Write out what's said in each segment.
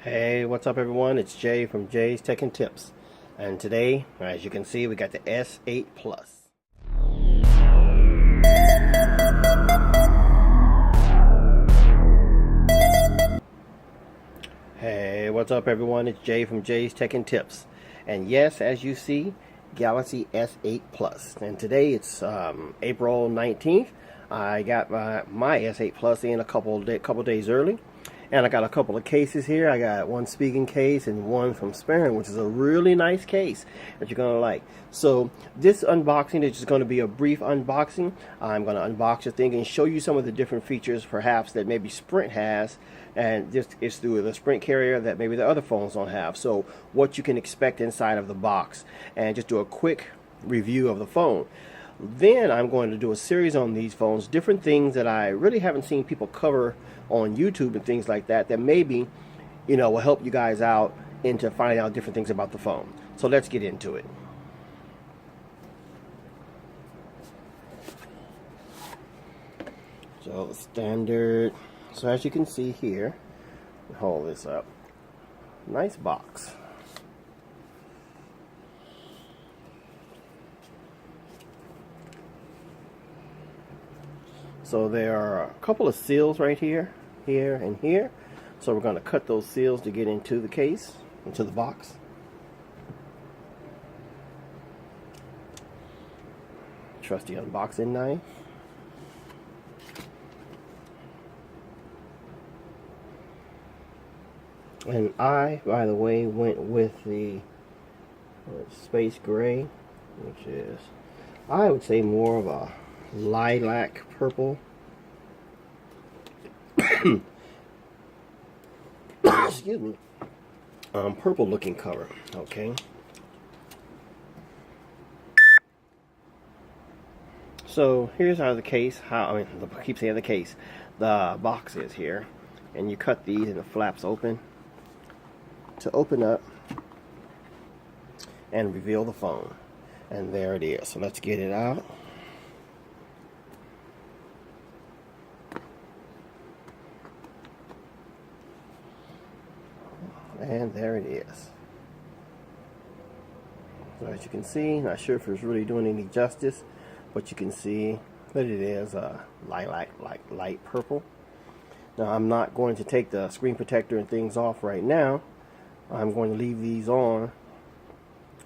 Hey, what's up everyone? It's Jay from Jay's Tech and Tips. And today, as you can see, we got the S8 Plus. Hey, what's up everyone? It's Jay from Jay's Tech and Tips. And yes, as you see, Galaxy S8 Plus. And today it's April 19th. I got my S8 Plus in a couple days early. And I got a couple of cases here. I got one speaking case and one from sparing, which is a really nice case that you're going to like. So this unboxing is just going to be a brief unboxing. I'm going to unbox the thing and show you some of the different features perhaps that maybe Sprint has, and this is through the Sprint carrier that maybe the other phones don't have. So what you can expect inside of the box, and just do a quick review of the phone. Then I'm going to do a series on these phones, different things that I really haven't seen people cover on YouTube and things like that, that maybe, will help you guys out into finding out different things about the phone. So let's get into it. So standard, so as you can see here, hold this up, nice box. So there are a couple of seals right here, and here. So we're going to cut those seals to get into the case, into the box. Trusty unboxing knife. And I, by the way, went with the space gray, which is, I would say, more of a lilac purple. Excuse me. Purple looking cover. Okay. So here's how the case, I keep saying the case, the box is here, and you cut these and the flaps open to open up and reveal the phone. And there it is. So let's get it out. And there it is. So as you can see, not sure if it's really doing any justice, but you can see that it is a light purple. Now I'm not going to take the screen protector and things off right now. I'm going to leave these on.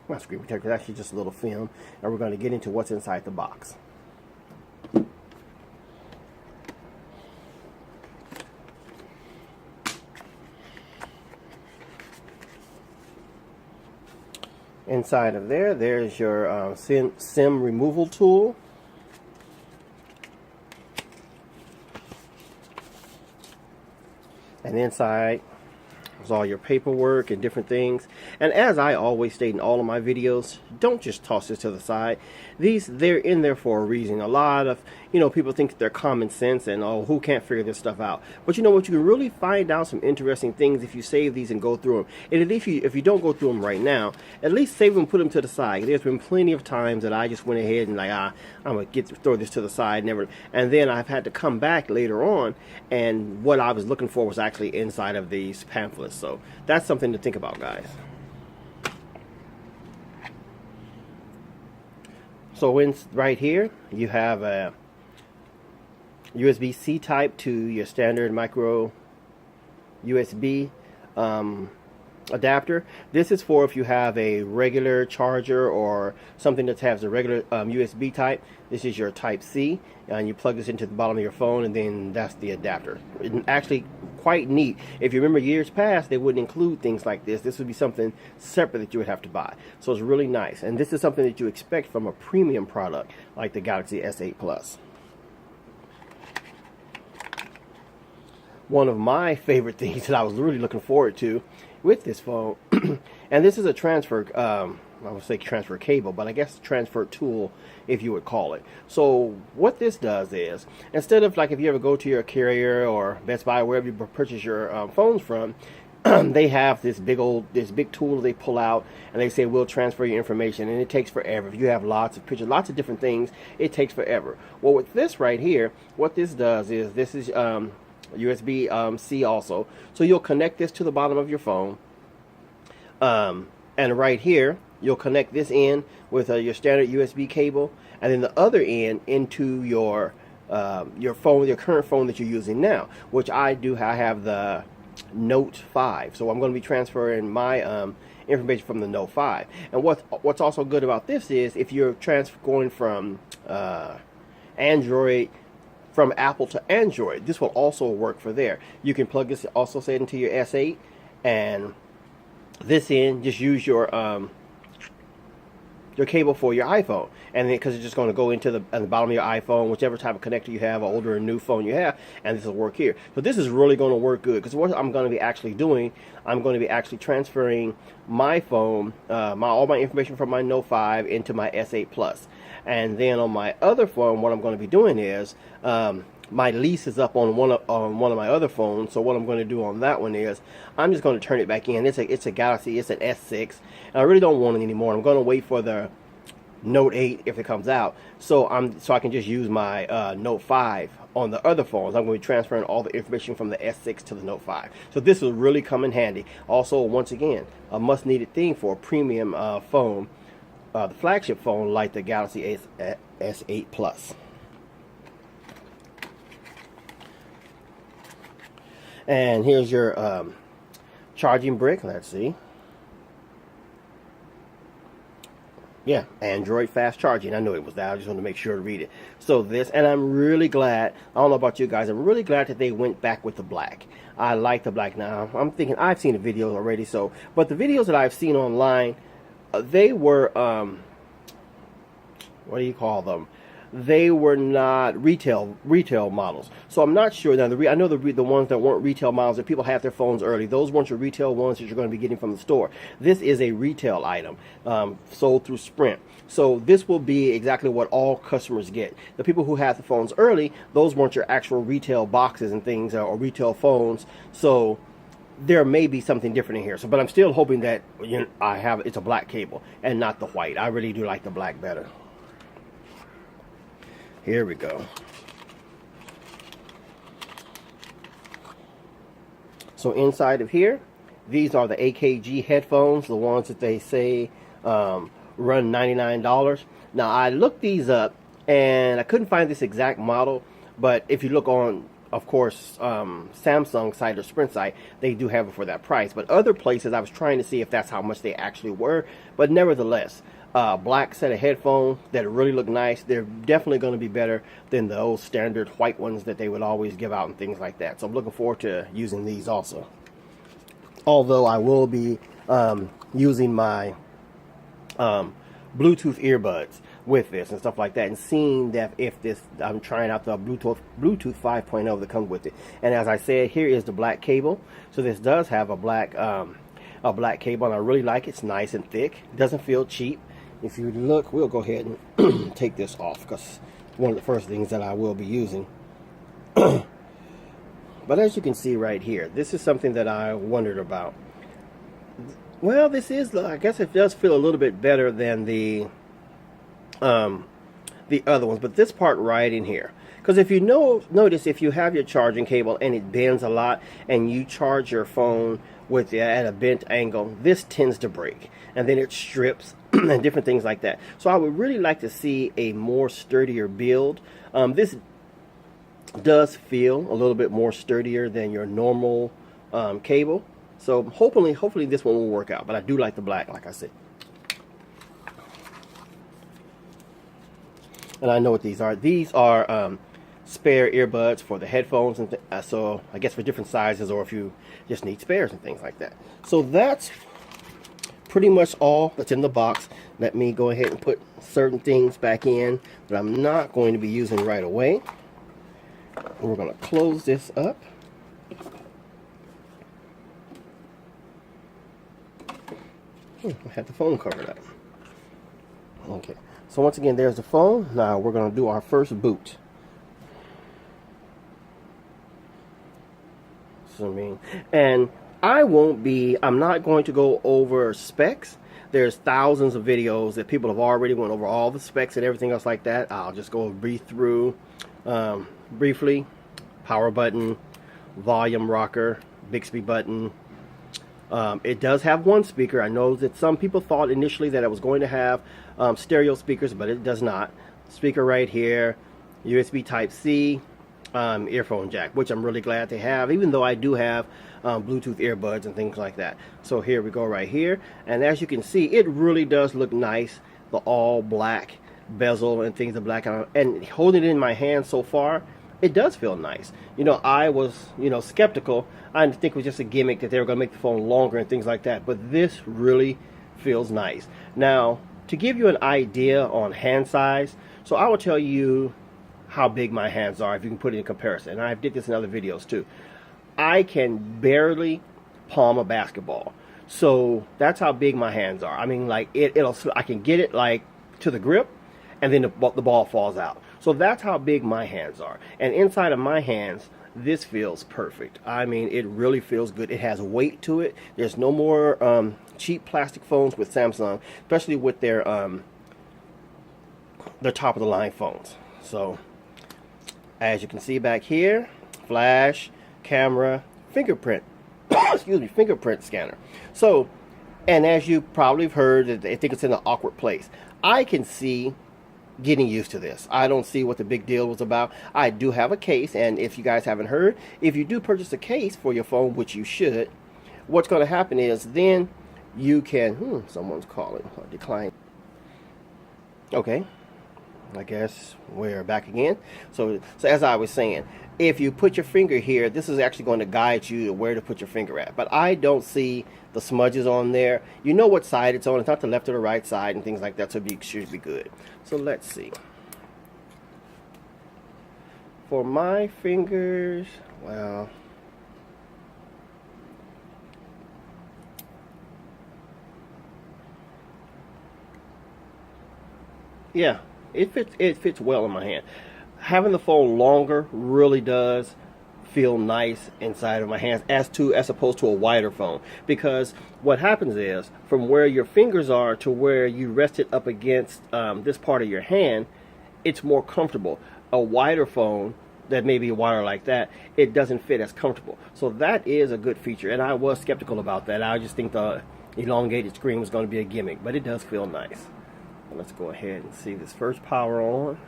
My screen protector is actually just a little film, and we're going to get into what's inside the box. Inside of there's your SIM removal tool. And inside is all your paperwork and different things. And as I always state in all of my videos, don't just toss this to the side. They're in there for a reason. A lot of people think they're common sense and, oh, who can't figure this stuff out? But you know what, you can really find out some interesting things if you save these and go through them. And if you don't go through them right now, at least save them and put them to the side. There's been plenty of times that I just went ahead and I'm gonna throw this to the side, and then I've had to come back later on, and what I was looking for was actually inside of these pamphlets. So that's something to think about, guys. So right here you have a USB-C type to your standard micro USB adapter. This is for if you have a regular charger or something that has a regular USB type. This is your type C, and you plug this into the bottom of your phone, and then that's the adapter. It's actually quite neat. If you remember years past, they wouldn't include things like this. This would be something separate that you would have to buy. So it's really nice, and this is something that you expect from a premium product like the Galaxy S8 Plus. One of my favorite things that I was really looking forward to with this phone, and this is a transfer, I would say transfer cable, but I guess transfer tool, if you would call it. So what this does is, instead of like if you ever go to your carrier or Best Buy, wherever you purchase your phones from, they have this big tool they pull out, and they say, we'll transfer your information, and it takes forever. If you have lots of pictures, lots of different things, it takes forever. Well, with this right here, what this does is, this is USB-C also. So you'll connect this to the bottom of your phone. And right here, you'll connect this in with your standard USB cable, and then the other end into your phone, your current phone that you're using now, which I do. I have the Note 5, so I'm going to be transferring my information from the Note 5. And what's also good about this is if you're going from Android, from Apple to Android, this will also work for there. You can plug this also, say, into your S8, and this end, just use your cable for your iPhone, and then because it's just going to go into the bottom of your iPhone, whichever type of connector you have, or older or new phone you have, and this will work here. So this is really going to work good, because what I'm going to be actually doing, I'm going to be actually transferring my phone, all my information from my Note 5 into my S8 Plus, and then on my other phone, what I'm going to be doing is my lease is up on one of my other phones. So what I'm going to do on that one is I'm just going to turn it back in. It's a Galaxy. It's an S6, and I really don't want it anymore. I'm going to wait for the Note 8 if it comes out. So I can just use my Note 5 on the other phones. I'm going to be transferring all the information from the S6 to the Note 5. So this will really come in handy. Also, once again, a must-needed thing for a premium phone, the flagship phone like the Galaxy S8 Plus. And here's your charging brick. Let's see. Yeah, Android fast charging. I knew it was that. I just wanted to make sure to read it. So this, and I'm really glad, I don't know about you guys, I'm really glad that they went back with the black. I like the black now. I'm thinking, I've seen the videos already, but the videos that I've seen online, they were, what do you call them? They were not retail models, so I'm not sure. Now, I know the ones that weren't retail models, that people have their phones early, those weren't your retail ones that you're going to be getting from the store. This is a retail item, sold through Sprint. So this will be exactly what all customers get. The people who have the phones early, those weren't your actual retail boxes and things, or retail phones. So there may be something different in here. So, but I'm still hoping that it's a black cable and not the white. I really do like the black better. Here we go. So inside of here, these are the AKG headphones, the ones that they say run $99. Now, I looked these up, and I couldn't find this exact model, but if you look on, of course, Samsung site or Sprint site, they do have it for that price. But other places, I was trying to see if that's how much they actually were, but nevertheless, black set of headphones that really look nice. They're definitely going to be better than the old standard white ones that they would always give out and things like that. So I'm looking forward to using these also. Although I will be using my Bluetooth earbuds with this and stuff like that, and seeing that if this, I'm trying out the Bluetooth 5.0 that comes with it. And as I said, here is the black cable. So this does have a black cable, and I really like it. It's nice and thick. It doesn't feel cheap. If you look, we'll go ahead and take this off, because one of the first things that I will be using. But as you can see right here, this is something that I wondered about. Well, this is, I guess it does feel a little bit better than the other ones, but this part right in here, because if you notice, if you have your charging cable and it bends a lot and you charge your phone at a bent angle, this tends to break, and then it strips and different things like that. So I would really like to see a more sturdier build. This does feel a little bit more sturdier than your normal cable. So hopefully this one will work out. But I do like the black, like I said. And I know what these are. These are spare earbuds for the headphones, and so I guess for different sizes, or if you just need spares and things like that. So that's pretty much all that's in the box. Let me go ahead and put certain things back in that I'm not going to be using right away. We're going to close this up. I had the phone covered up. Okay, so once again, there's the phone. Now we're going to do our first boot. And I'm not going to go over specs. There's thousands of videos that people have already went over all the specs and everything else like that. I'll just go breathe through briefly. Power button, volume rocker, Bixby button. It does have one speaker. I know that some people thought initially that it was going to have stereo speakers, but it does not. Speaker right here, USB Type-C, earphone jack, which I'm really glad to have, even though I do have Bluetooth earbuds and things like that. So here we go right here, and as you can see, it really does look nice. The all black bezel and things are black, and holding it in my hand so far, it does feel nice. You know, I was, skeptical. I didn't think it was just a gimmick that they were going to make the phone longer and things like that, but this really feels nice. Now, to give you an idea on hand size, so I will tell you how big my hands are if you can put it in comparison. And I did this in other videos too. I can barely palm a basketball. So that's how big my hands are. I mean, like I can get it like to the grip, and then the ball falls out. So that's how big my hands are. And inside of my hands, this feels perfect. I mean, it really feels good. It has weight to it. There's no more cheap plastic phones with Samsung, especially with their top of the line phones. So as you can see back here, flash, camera, fingerprint, excuse me, fingerprint scanner. So, and as you probably have heard, they think it's in an awkward place. I can see getting used to this. I don't see what the big deal was about. I do have a case, and if you guys haven't heard, if you do purchase a case for your phone, which you should, what's going to happen is then you can, someone's calling, I'll decline. Okay, I guess we're back again. So as I was saying, if you put your finger here, this is actually going to guide you to where to put your finger at. But I don't see the smudges on there. You know what side it's on. It's not the left or the right side and things like that, so it should be good. So let's see. For my fingers, well, yeah, it fits well in my hand. Having the phone longer really does feel nice inside of my hands as opposed to a wider phone, because what happens is from where your fingers are to where you rest it up against this part of your hand, it's more comfortable. A wider phone that may be wider like that, it doesn't fit as comfortable. So that is a good feature, and I was skeptical about that. I just think the elongated screen was going to be a gimmick, but it does feel nice. Let's go ahead and see this first power on.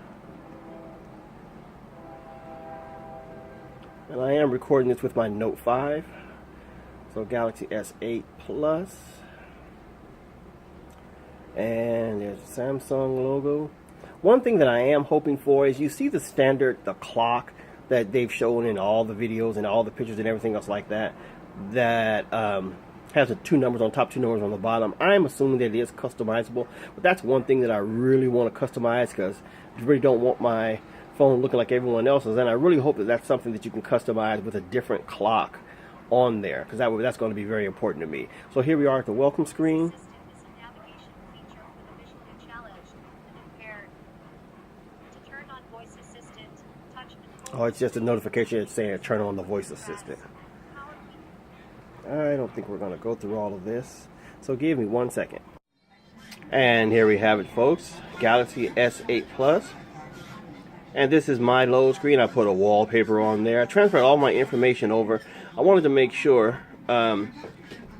And I am recording this with my Note 5. So Galaxy S8 Plus. And there's the Samsung logo. One thing that I am hoping for is you see the clock that they've shown in all the videos and all the pictures and everything else like that, that has the 2 numbers on top, 2 numbers on the bottom. I'm assuming that it is customizable, but that's one thing that I really want to customize, because I really don't want my phone looking like everyone else's, and I really hope that that's something that you can customize with a different clock on there, because that's going to be very important to me. So here we are at the welcome screen. Oh, it's just a notification. It's saying turn on the voice assistant. I don't think we're going to go through all of this, so give me 1 second. And here we have it, folks. Galaxy S8 Plus. And this is my load screen. I put a wallpaper on there. I transferred all my information over. I wanted to make sure that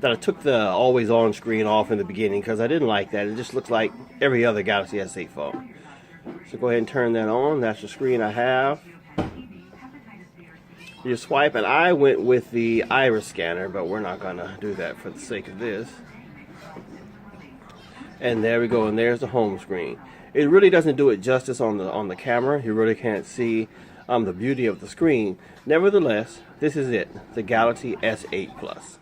I took the always on screen off in the beginning, because I didn't like that. It just looks like every other Galaxy S8 phone. So go ahead and turn that on. That's the screen I have. You swipe, and I went with the iris scanner, but we're not going to do that for the sake of this. And there we go, and there's the home screen. It really doesn't do it justice on the camera. You really can't see the beauty of the screen. Nevertheless, this is it, the Galaxy S8 Plus.